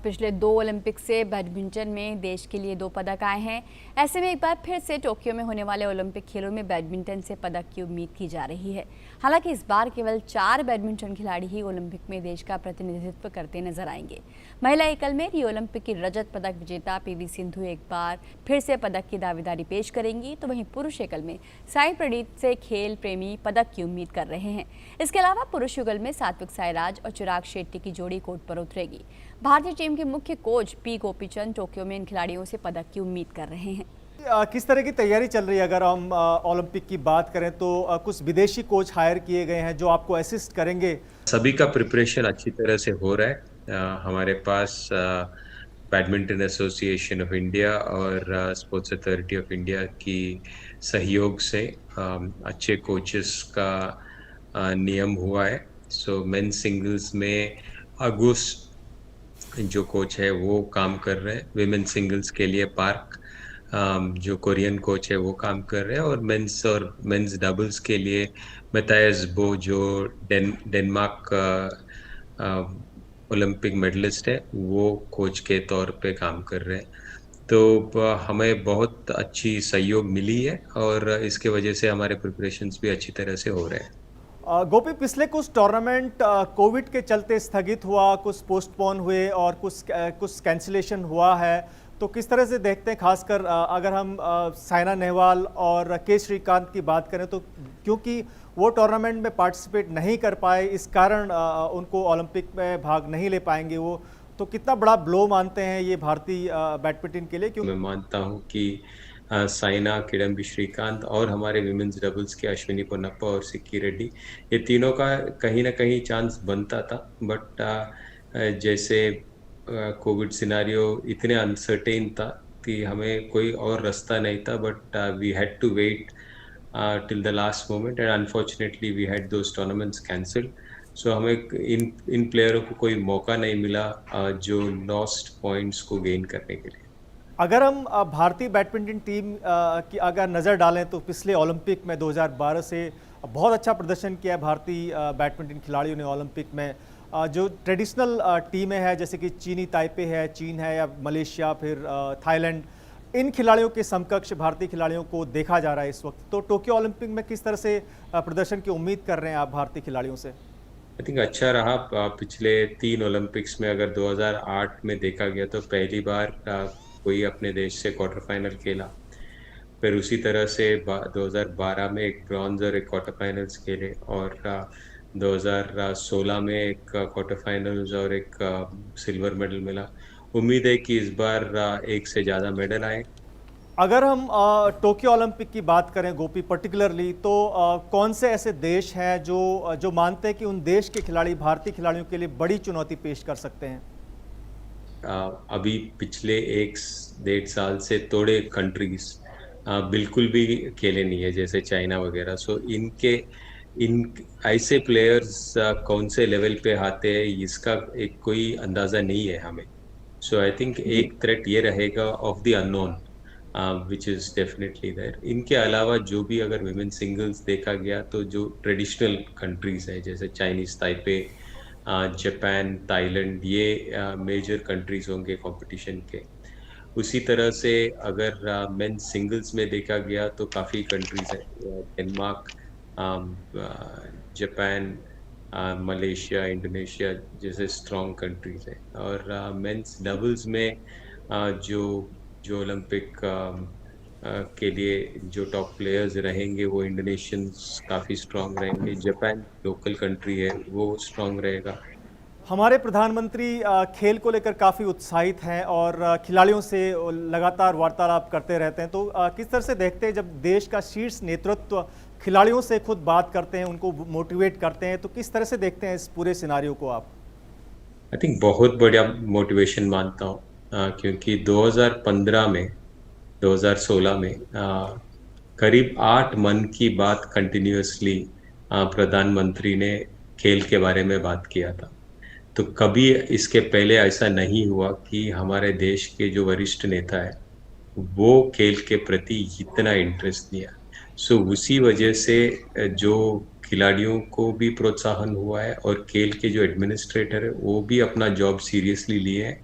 पिछले 2 ओलंपिक से बैडमिंटन में देश के लिए 2 पदक आए हैं। ऐसे में एक बार फिर से टोक्यो में होने वाले ओलंपिक खेलों में बैडमिंटन से पदक की उम्मीद की जा रही है। हालांकि इस बार केवल 4 बैडमिंटन खिलाड़ी ही ओलंपिक में देश का प्रतिनिधित्व करते नजर आएंगे। महिला एकल में रियो ओलंपिक की रजत पदक विजेता पीवी सिंधु एक बार फिर से पदक की दावेदारी पेश करेंगी, तो वहीं पुरुष एकल में साई प्रणीत से खेल प्रेमी पदक की उम्मीद कर रहे हैं। इसके अलावा पुरुष युगल में सात्विक साईराज और चिराग शेट्टी की जोड़ी कोर्ट पर उतरेगी। भारतीय टीम के मुख्य कोच पी गोपीचंद टोक्यो में इन खिलाड़ियों से पदक की उम्मीद कर रहे हैं। किस तरह की तैयारी चल रही है? अगर हम ओलंपिक की बात करें तो कुछ विदेशी कोच हायर किए गए हैं जो आपको असिस्ट करेंगे। सभी का प्रिपरेशन अच्छी तरह से हो रहा है। हमारे पास बैडमिंटन एसोसिएशन ऑफ इंडिया और स्पोर्ट्स अथॉरिटी ऑफ इंडिया की सहयोग से अच्छे कोचेस का नियम हुआ है। सो मेंस सिंगल्स में अगुस्ट जो कोच है वो काम कर रहे हैं। विमेन सिंगल्स के लिए पार्क जो कोरियन कोच है वो काम कर रहे हैं, और मेंस डबल्स के लिए मैथायस बो जो डेनमार्क ओलंपिक मेडलिस्ट है वो कोच के तौर पे काम कर रहे हैं। तो हमें बहुत अच्छी सहयोग मिली है और इसके वजह से हमारे प्रिपरेशंस भी अच्छी तरह से हो रहे हैं। गोपी, पिछले कुछ टूर्नामेंट कोविड के चलते स्थगित हुआ, कुछ पोस्टपोन हुए और कुछ कैंसिलेशन हुआ है, तो किस तरह से देखते हैं? खासकर अगर हम साइना नेहवाल और के श्रीकांत की बात करें तो क्योंकि वो टूर्नामेंट में पार्टिसिपेट नहीं कर पाए, इस कारण उनको ओलंपिक में भाग नहीं ले पाएंगे वो, तो कितना बड़ा ब्लो मानते हैं ये भारतीय बैडमिंटन के लिए? मैं मानता हूँ कि साइना, किडम्बी श्रीकांत और हमारे विमेंस डबल्स के अश्विनी पोन्नप्पा और सिक्की रेड्डी, ये तीनों का कहीं ना कहीं चांस बनता था। बट जैसे कोविड सिनारियो इतने अनसर्टेन था कि हमें कोई और रास्ता नहीं था, but we had to wait till the last moment and unfortunately we had those tournaments cancelled. So हमें इन प्लेयरों को कोई मौका नहीं मिला जो लॉस्ट पॉइंट्स को गेन करने के लिए। अगर हम भारतीय बैडमिंटन टीम की अगर नज़र डालें तो पिछले ओलंपिक में 2012 से बहुत अच्छा प्रदर्शन किया है भारतीय बैडमिंटन खिलाड़ियों ने ओलंपिक में। जो ट्रेडिशनल टीमें हैं जैसे कि चीनी ताइपे है, चीन है, या मलेशिया, फिर थाईलैंड, इन खिलाड़ियों के समकक्ष भारतीय खिलाड़ियों को देखा जा रहा है इस वक्त। तो टोक्यो ओलंपिक में किस तरह से प्रदर्शन की उम्मीद कर रहे हैं आप भारतीय खिलाड़ियों से? आई थिंक अच्छा रहा। पिछले 3 ओलंपिक्स में अगर 2008 में देखा गया तो पहली बार कोई अपने देश से क्वार्टर फाइनल खेला। फिर उसी तरह से 2012 में एक ब्रॉन्ज और एक क्वार्टर फाइनल्स खेले, और 2016 में एक क्वार्टर फाइनल्स और एक सिल्वर मेडल मिला। उम्मीद है कि इस बार एक से ज़्यादा मेडल आए। अगर हम टोक्यो ओलंपिक की बात करें गोपी पर्टिकुलरली, तो कौन से ऐसे देश हैं जो मानते हैं कि उन देश के खिलाड़ी भारतीय खिलाड़ियों के लिए बड़ी चुनौती पेश कर सकते हैं? अभी पिछले 1-1.5 साल से थोड़े कंट्रीज बिल्कुल भी खेले नहीं है, जैसे चाइना वगैरह। सो इन ऐसे प्लेयर्स कौन से लेवल पे आते हैं इसका एक कोई अंदाज़ा नहीं है हमें। सो आई थिंक एक थ्रेट ये रहेगा of the unknown which is definitely there. इनके अलावा जो भी अगर विमेन सिंगल्स देखा गया तो जो ट्रेडिशनल कंट्रीज है जैसे चाइनीज ताइपे, जापान, थाईलैंड, ये मेजर कंट्रीज होंगे कंपटीशन के। उसी तरह से अगर मेंस सिंगल्स में देखा गया तो काफ़ी कंट्रीज है, डेनमार्क, जापान, मलेशिया, इंडोनेशिया जैसे स्ट्रॉन्ग कंट्रीज है। और मेंस डबल्स में जो ओलंपिक के लिए जो टॉप प्लेयर्स रहेंगे वो इंडोनेशियंस काफ़ी स्ट्रॉन्ग रहेंगे। जापान लोकल कंट्री है, वो स्ट्रॉन्ग रहेगा। हमारे प्रधानमंत्री खेल को लेकर काफ़ी उत्साहित हैं और खिलाड़ियों से लगातार वार्तालाप करते रहते हैं, तो किस तरह से देखते हैं जब देश का शीर्ष नेतृत्व खिलाड़ियों से खुद बात करते हैं, उनको मोटिवेट करते हैं, तो किस तरह से देखते हैं इस पूरे सिनारियो को आप? आई थिंक बहुत बढ़िया मोटिवेशन मानता हूँ, क्योंकि 2015 में 2016 में करीब 8 मन की बात कंटिन्यूअसली प्रधानमंत्री ने खेल के बारे में बात किया था। तो कभी इसके पहले ऐसा नहीं हुआ कि हमारे देश के जो वरिष्ठ नेता है वो खेल के प्रति इतना इंटरेस्ट लिया। सो उसी वजह से जो खिलाड़ियों को भी प्रोत्साहन हुआ है और खेल के जो एडमिनिस्ट्रेटर है वो भी अपना जॉब सीरियसली लिए हैं।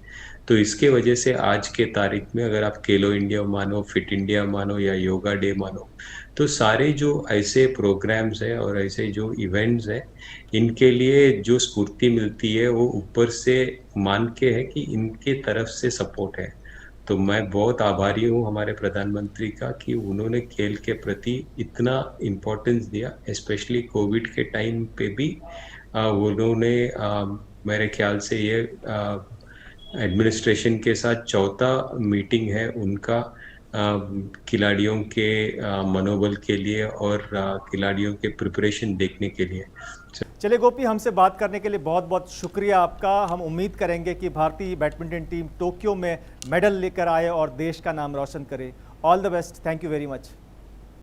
तो इसके वजह से आज के तारीख में अगर आप खेलो इंडिया मानो, फिट इंडिया मानो या योगा डे मानो, तो सारे जो ऐसे प्रोग्राम्स हैं और ऐसे जो इवेंट्स हैं, इनके लिए जो स्फूर्ति मिलती है वो ऊपर से मान के है कि इनके तरफ से सपोर्ट है। तो मैं बहुत आभारी हूँ हमारे प्रधानमंत्री का कि उन्होंने खेल के प्रति इतना इम्पोर्टेंस दिया, स्पेशली कोविड के टाइम पे भी उन्होंने मेरे ख्याल से ये एडमिनिस्ट्रेशन के साथ चौथा मीटिंग है उनका खिलाड़ियों के मनोबल के लिए और खिलाड़ियों के प्रिपरेशन देखने के लिए। चलिए गोपी, हमसे बात करने के लिए बहुत बहुत शुक्रिया आपका। हम उम्मीद करेंगे कि भारतीय बैडमिंटन टीम टोक्यो में मेडल लेकर आए और देश का नाम रोशन करे। All the best, thank you very much.